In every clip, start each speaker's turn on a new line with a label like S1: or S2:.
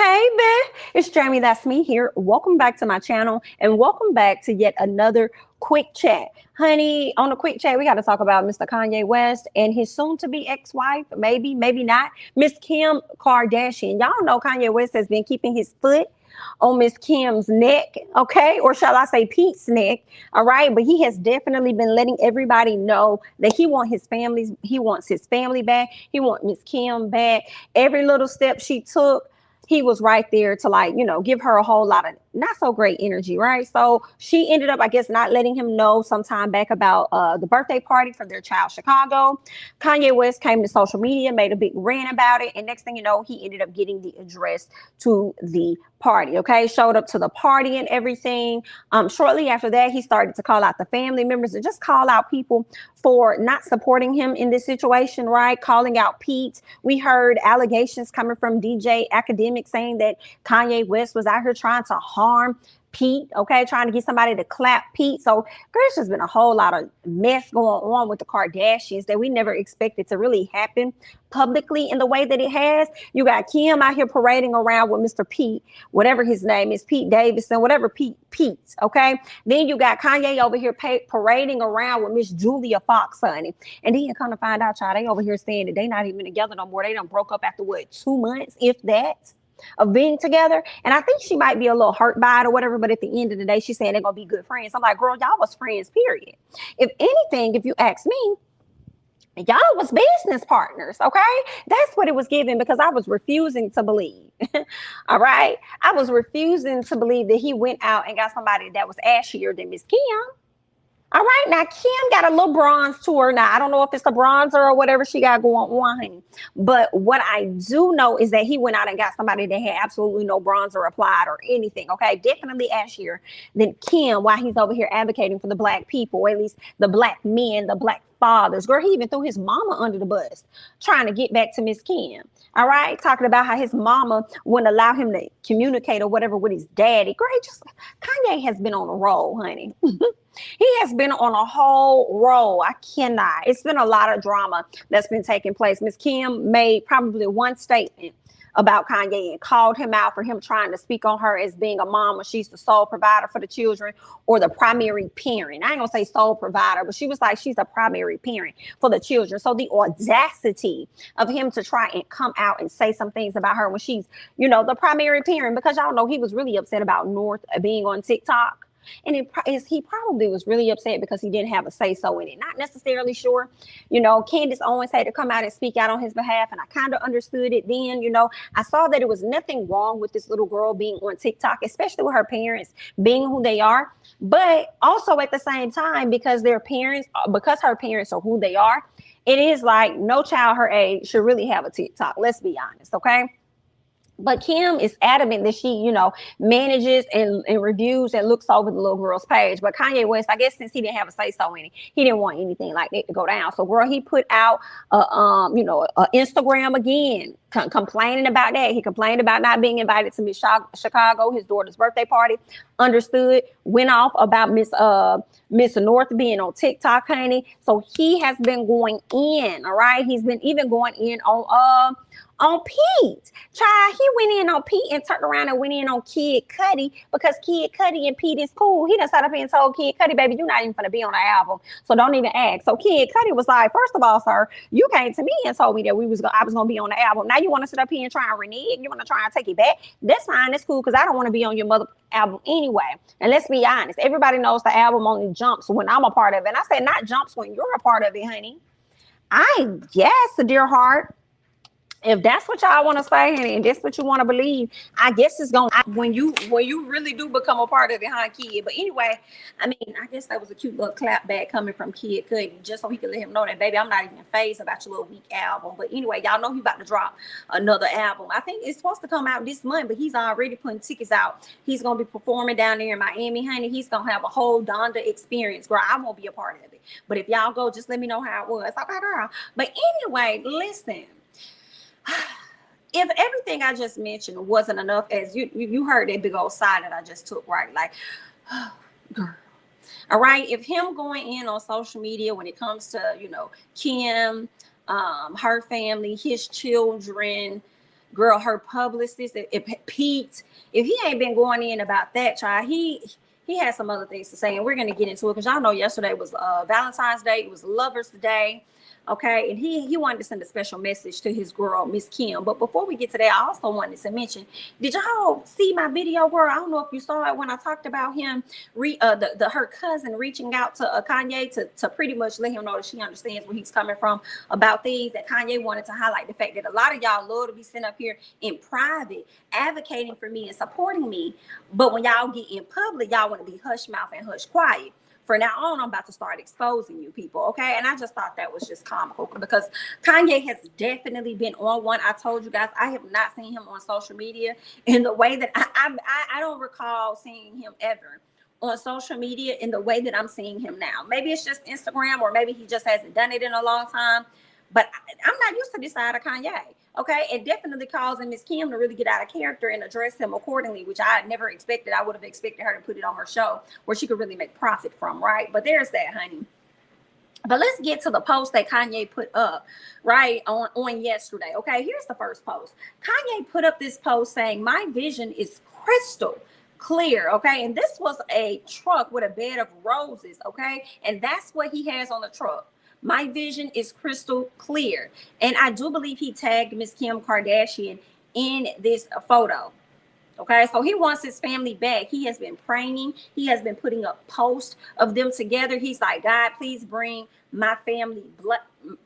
S1: Hey, man, it's Jamie. That's me here. Welcome back to my channel and welcome back to yet another quick chat. Honey, on the quick chat, we got to talk about Mr. Kanye West and his soon to be ex-wife, maybe not, Miss Kim Kardashian. Y'all know Kanye West has been keeping his foot on Miss Kim's neck, okay? Or shall I say Pete's neck, all right? But he has definitely been letting everybody know that he wants his family back. He wants Miss Kim back. Every little step she took, he was right there to, like, give her a whole lot of not so great energy, right? So she ended up, I guess, not letting him know sometime back about the birthday party for their child, Chicago. Kanye West came to social media, made a big rant about it, and next thing you know, he ended up getting the address to the party, okay? Showed up to the party and everything. Shortly after that, he started to call out the family members and just call out people for not supporting him in this situation, right? Calling out Pete. We heard allegations coming from DJ Academic saying that Kanye West was out here trying to harm Pete, okay, trying to get somebody to clap Pete. So there's just been a whole lot of mess going on with the Kardashians that we never expected to really happen publicly in the way that it has. You got Kim out here parading around with Mr. Pete, whatever his name is, Pete Davidson, whatever Pete's, okay? Then you got Kanye over here parading around with Miss Julia Fox, honey. And then you come to find out, child, they over here saying that they not even together no more. They done broke up after, what, 2 months, if that, of being together. And I think she might be a little hurt by it or whatever, but at the end of the day, she's saying they're gonna be good friends. I'm like, girl, y'all was friends, period. If anything, if you ask me, y'all was business partners, okay? That's what it was given, because I was refusing to believe. All right, I was refusing to believe that he went out and got somebody that was ashier than Miss Kim. All right, now Kim got a little bronze to her. Now, I don't know if it's the bronzer or whatever she got going on, honey. But what I do know is that he went out and got somebody that had absolutely no bronzer applied or anything, okay? Definitely ashier than Kim, while he's over here advocating for the black people, or at least the black men, the black fathers. Girl, he even threw his mama under the bus trying to get back to Miss Kim. All right, talking about how his mama wouldn't allow him to communicate or whatever with his daddy. Great, just Kanye has been on a roll, honey. He has been on a whole roll. I cannot. It's been a lot of drama that's been taking place. Miss Kim made probably one statement about Kanye and called him out for him trying to speak on her as being a mom when she's the sole provider for the children, or the primary parent. I ain't gonna say sole provider, but she was like, she's a primary parent for the children. So the audacity of him to try and come out and say some things about her when she's, the primary parent, because y'all know he was really upset about North being on TikTok. And he probably was really upset because he didn't have a say-so in it. Not necessarily sure. Candace Owens had to come out and speak out on his behalf, and I kind of understood it then. I saw that it was nothing wrong with this little girl being on TikTok, especially with her parents being who they are. But also at the same time, because her parents are who they are, it is like no child her age should really have a TikTok. Let's be honest, okay? But Kim is adamant that she, manages and reviews and looks over the little girl's page. But Kanye West, I guess since he didn't have a say-so in it, he didn't want anything like that to go down. So, girl, he put out, a Instagram again, complaining about that. He complained about not being invited to Miss Chicago, his daughter's birthday party. Understood. Went off about Miss North being on TikTok, honey. So he has been going in. All right, he's been even going in on Pete. Child, he went in on Pete and turned around and went in on Kid Cudi, because Kid Cudi and Pete is cool. He done sat up here and told Kid Cudi, baby, you're not even gonna be on the album, so don't even ask. So Kid Cudi was like, first of all, sir, you came to me and told me that I was gonna be on the album. Now you want to sit up here and try and renege? You want to try and take it back? That's fine. That's cool, because I don't want to be on your mother album anyway. And let's be honest, everybody knows the album only jumps when I'm a part of it. And I said, not jumps when you're a part of it, honey. I guess, dear heart, if that's what y'all want to say and that's what you want to believe, I guess it's going to, when you really do become a part of it, huh, Kid? But anyway, I guess that was a cute little clap back coming from Kid Cudi, just so he could let him know that, baby, I'm not even phased about your little weak album. But anyway, y'all know he about to drop another album. I think it's supposed to come out this month, but he's already putting tickets out. He's going to be performing down there in Miami, honey. He's going to have a whole Donda experience. Girl, I won't be a part of it. But if y'all go, just let me know how it was. Okay, girl. But anyway, listen. If everything I just mentioned wasn't enough, as you heard that big old sigh that I just took, right? Like, oh, girl. All right. If him going in on social media when it comes to, Kim, her family, his children, girl, her publicist, if Pete, if he ain't been going in about that, child, he has some other things to say, and we're going to get into it because y'all know yesterday was Valentine's Day. It was Lovers Day. Okay, and he wanted to send a special message to his girl, Miss Kim. But before we get to that, I also wanted to mention, did y'all see my video, girl? I don't know if you saw it when I talked about him, her cousin reaching out to Kanye to pretty much let him know that she understands where he's coming from about things, that Kanye wanted to highlight the fact that a lot of y'all love to be sitting up here in private advocating for me and supporting me, but when y'all get in public, y'all want to be hush mouth and hush quiet. For now on, I'm about to start exposing you people, okay? And I just thought that was just comical because Kanye has definitely been on one. I told you guys, I have not seen him on social media in the way that I don't recall seeing him ever on social media in the way that I'm seeing him now. Maybe it's just Instagram, or maybe he just hasn't done it in a long time. But I'm not used to this side of Kanye. Okay, it definitely causing Miss Kim to really get out of character and address him accordingly, which I never expected. I would have expected her to put it on her show where she could really make profit from, right? But there's that, honey. But let's get to the post that Kanye put up, right, on yesterday. Okay, here's the first post. Kanye put up this post saying, "My vision is crystal clear." Okay, and this was a truck with a bed of roses. Okay, and that's what he has on the truck. My vision is crystal clear. And I do believe he tagged Miss Kim Kardashian in this photo. Okay, so he wants his family back. He has been praying. He has been putting up posts of them together. He's like, God, please bring my family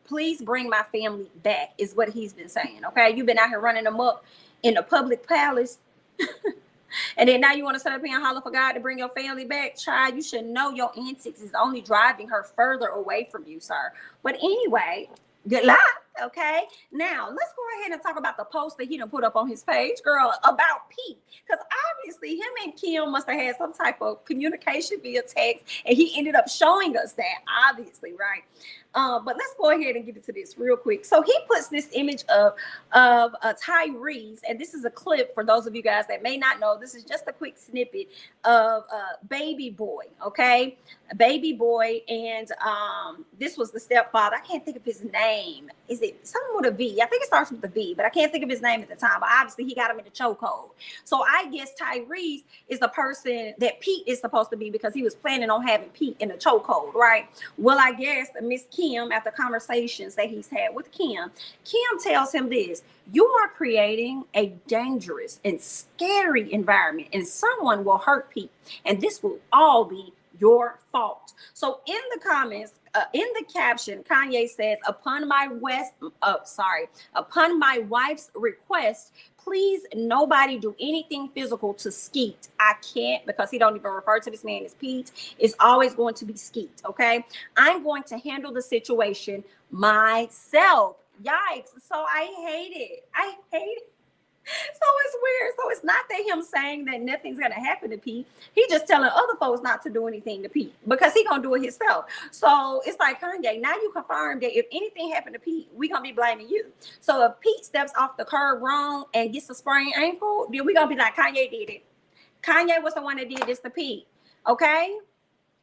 S1: please bring my family back, is what he's been saying. Okay, you've been out here running them up in the public palace. And then now you want to sit up here and holler for God to bring your family back. Child, you should know your antics is only driving her further away from you, sir. But anyway, good luck. Okay, now let's go ahead and talk about the post that he done put up on his page, girl, about Pete. Because obviously him and Kim must have had some type of communication via text, and he ended up showing us that, obviously, right? But let's go ahead and get into this real quick. So he puts this image of Tyrese, and this is a clip for those of you guys that may not know. This is just a quick snippet of baby boy, okay? A baby boy, and this was the stepfather. I can't think of his name. Is it something with a V? I think it starts with a V, but I can't think of his name at the time. But obviously he got him in the chokehold. So I guess Tyrese is the person that Pete is supposed to be, because he was planning on having Pete in a chokehold, right? Well, I guess Miss Kim, after conversations that he's had with Kim tells him this: you are creating a dangerous and scary environment, and someone will hurt Pete, and this will all be your fault. So in the comments, in the caption, Kanye says, upon my wife's request, please nobody do anything physical to Skeet. I can't, because he don't even refer to this man as Pete. It's always going to be Skeet, okay? I'm going to handle the situation myself. Yikes. So I hate it. I hate it. So it's weird. So it's not that him saying that nothing's going to happen to Pete. He just telling other folks not to do anything to Pete because he going to do it himself. So it's like, Kanye, now you confirmed that if anything happened to Pete, we going to be blaming you. So if Pete steps off the curb wrong and gets a sprained ankle, then we going to be like, Kanye did it. Kanye was the one that did this to Pete. Okay?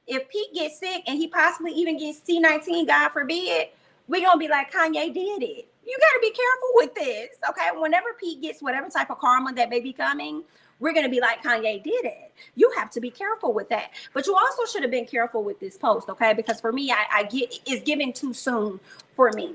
S1: If Pete gets sick and he possibly even gets C-19, God forbid, we going to be like, Kanye did it. You got to be careful with this, okay? Whenever Pete gets whatever type of karma that may be coming, we're going to be like, Kanye did it. You have to be careful with that. But you also should have been careful with this post, okay? Because for me, I get it's giving too soon for me.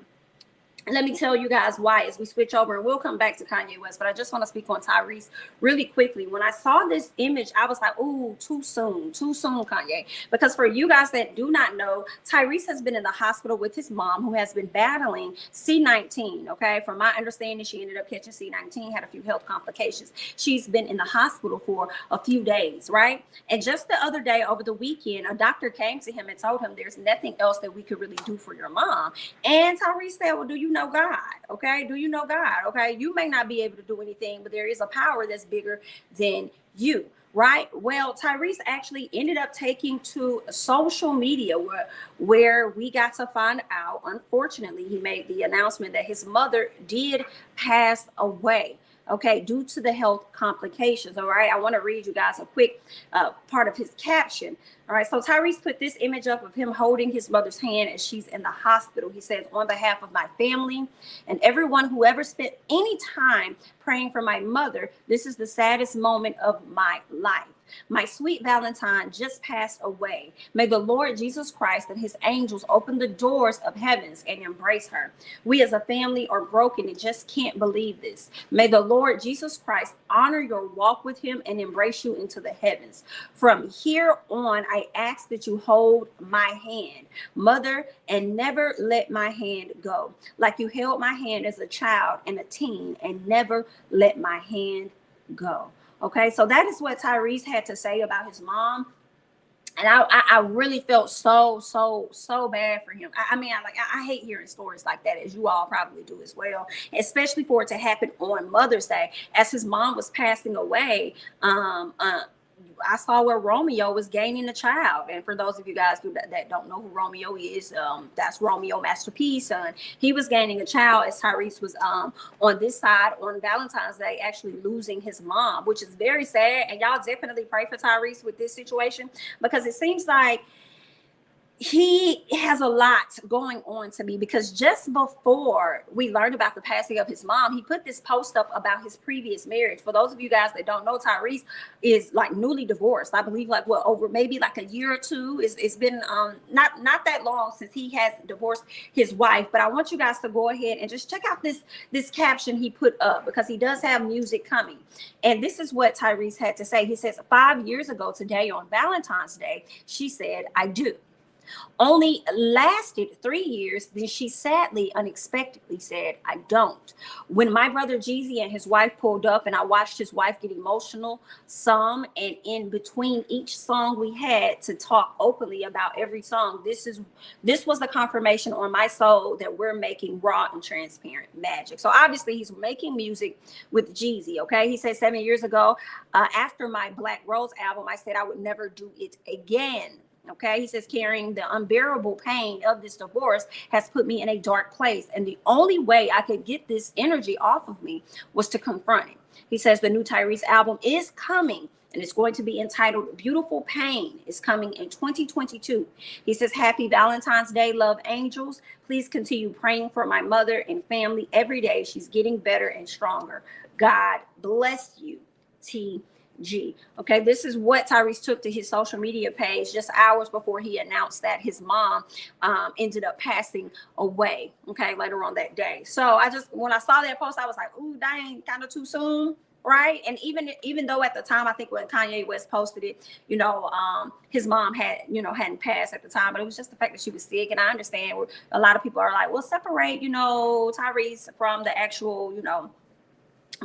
S1: Let me tell you guys why as we switch over, and we'll come back to Kanye West, but I just want to speak on Tyrese really quickly. When I saw this image, I was like, ooh, too soon, Kanye. Because for you guys that do not know, Tyrese has been in the hospital with his mom, who has been battling C-19, okay? From my understanding, she ended up catching C-19, had a few health complications. She's been in the hospital for a few days, right? And just the other day, over the weekend, a doctor came to him and told him there's nothing else that we could really do for your mom. And Tyrese said, well, do you know God? Okay, do you know God? Okay, you may not be able to do anything, but there is a power that's bigger than you, right? Well, Tyrese actually ended up taking to social media where we got to find out, unfortunately, he made the announcement that his mother did pass away, okay, due to the health complications. All right, I want to read you guys a quick part of his caption. All right, so Tyrese put this image up of him holding his mother's hand as she's in the hospital. He says, on behalf of my family and everyone who ever spent any time praying for my mother. This is the saddest moment of my life. My sweet Valentine just passed away. May the Lord Jesus Christ and his angels open the doors of heavens and embrace her. We as a family are broken and just can't believe this. May the Lord Jesus Christ honor your walk with him and embrace you into the heavens. From here on, I ask that you hold my hand, mother, and never let my hand go. Like you held my hand as a child and a teen and never let my hand go. Okay, so that is what Tyrese had to say about his mom. And I really felt so bad for him. I mean, I hate hearing stories like that, as you all probably do as well, especially for it to happen on Mother's Day. As his mom was passing away, I saw where Romeo was gaining a child. And for those of you guys that don't know who Romeo is, that's Romeo Master P's son. He was gaining a child as Tyrese was on this side on Valentine's Day, actually losing his mom, which is very sad. And y'all definitely pray for Tyrese with this situation, because it seems like he has a lot going on to me, because just before we learned about the passing of his mom, he put this post up about his previous marriage. For those of you guys that don't know, Tyrese is like newly divorced. I believe like over maybe like a year or two. It's been not that long since he has divorced his wife. But I want you guys to go ahead and just check out this caption he put up, because he does have music coming. And this is what Tyrese had to say. He says, 5 years ago today on Valentine's Day, she said, I do. Only lasted 3 years, then she sadly, unexpectedly said, I don't. When my brother Jeezy and his wife pulled up and I watched his wife get emotional, and in between each song we had to talk openly about every song, this was the confirmation on my soul that we're making raw and transparent magic. So obviously he's making music with Jeezy, okay? He said 7 years ago, after my Black Rose album, I said I would never do it again. Okay, he says, carrying the unbearable pain of this divorce has put me in a dark place. And the only way I could get this energy off of me was to confront it. He says the new Tyrese album is coming, and it's going to be entitled Beautiful Pain. It's coming in 2022. He says, happy Valentine's Day, love angels. Please continue praying for my mother and family every day. She's getting better and stronger. God bless you, T. Okay, this is what Tyrese took to his social media page just hours before he announced that his mom ended up passing away, okay, later on that day. So when I saw that post, I was like, ooh, dang, kind of too soon, right? And even though at the time, I think when Kanye West posted it, his mom hadn't passed at the time, but it was just the fact that she was sick. And I understand a lot of people are like, well, separate, Tyrese from the actual,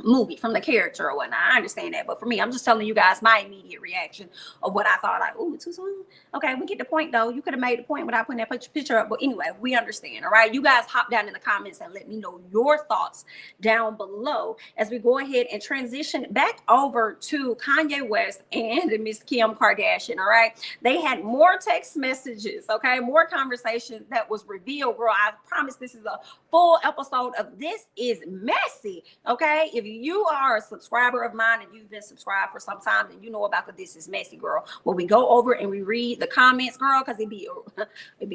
S1: movie, from the character or whatnot. I understand that, but for me, I'm just telling you guys my immediate reaction of what I thought. Like, oh, too soon. Okay, we get the point though. You could have made the point without putting that picture up, but anyway, we understand. All right, you guys hop down in the comments and let me know your thoughts down below as we go ahead and transition back over to Kanye West and Miss Kim Kardashian. All right, they had more text messages, okay, more conversation that was revealed. Girl, I promise this is a full episode of This Is Messy. Okay, if you are a subscriber of mine and you've been subscribed for some time, then you know about the This Is Messy, girl. When we go over and we read the comments, girl, because it'd be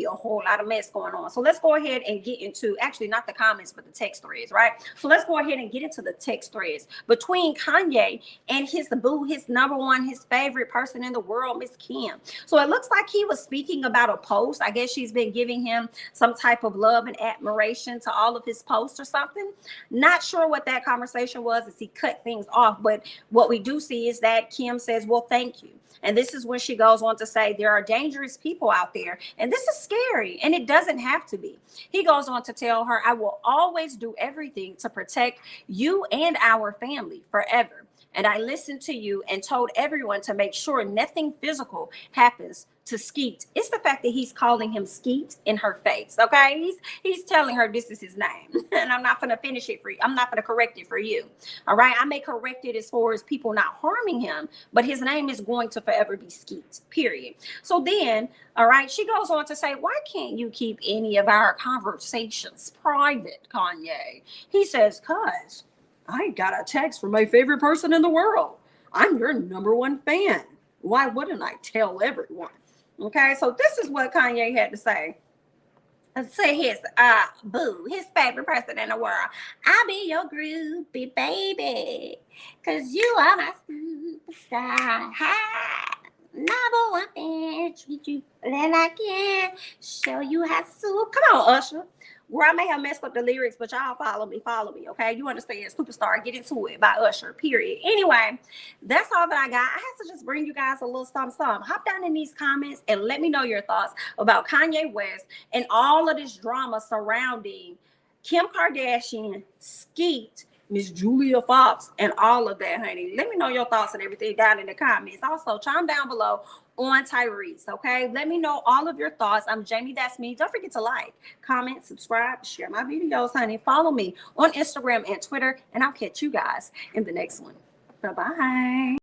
S1: a whole lot of mess going on. So let's go ahead and get into, actually not the comments, but the text threads, right? So let's go ahead and get into the text threads between Kanye and his boo, his number one, his favorite person in the world, Miss Kim. So it looks like he was speaking about a post. I guess she's been giving him some type of love and admiration to all of his posts or something. Not sure what that conversation was as he cut things off, but what we do see is that Kim says, well, thank you. And this is when she goes on to say, there are dangerous people out there, and this is scary, and it doesn't have to be. He goes on to tell her, I will always do everything to protect you and our family forever. And I listened to you and told everyone to make sure nothing physical happens to Skeet. It's the fact that he's calling him Skeet in her face. Okay, he's telling her this is his name, and I'm not gonna finish it for you. I'm not gonna correct it for you. All right, I may correct it as far as people not harming him, but his name is going to forever be Skeet. Period. So then, all right, she goes on to say, why can't you keep any of our conversations private, Kanye? He says, cause I got a text from my favorite person in the world. I'm your number one fan. Why wouldn't I tell everyone? Okay, so this is what Kanye had to say to his boo, his favorite person in the world. I'll be your groupie, baby, cause you are my superstar. Ha! Number one fan, treat you that I can. Show you how to. Come on, Usher. Where I may have messed up the lyrics, but y'all follow me, okay? You understand? Superstar, get into it by Usher, period. Anyway, that's all that I got. I have to just bring you guys a little something. Hop down in these comments and let me know your thoughts about Kanye West and all of this drama surrounding Kim Kardashian, Skeet, Miss Julia Fox, and all of that, honey. Let me know your thoughts and everything down in the comments. Also, chime down below on Tyrese, okay? Let me know all of your thoughts. I'm Jamie, that's me. Don't forget to like, comment, subscribe, share my videos, honey. Follow me on Instagram and Twitter, and I'll catch you guys in the next one. Bye-bye.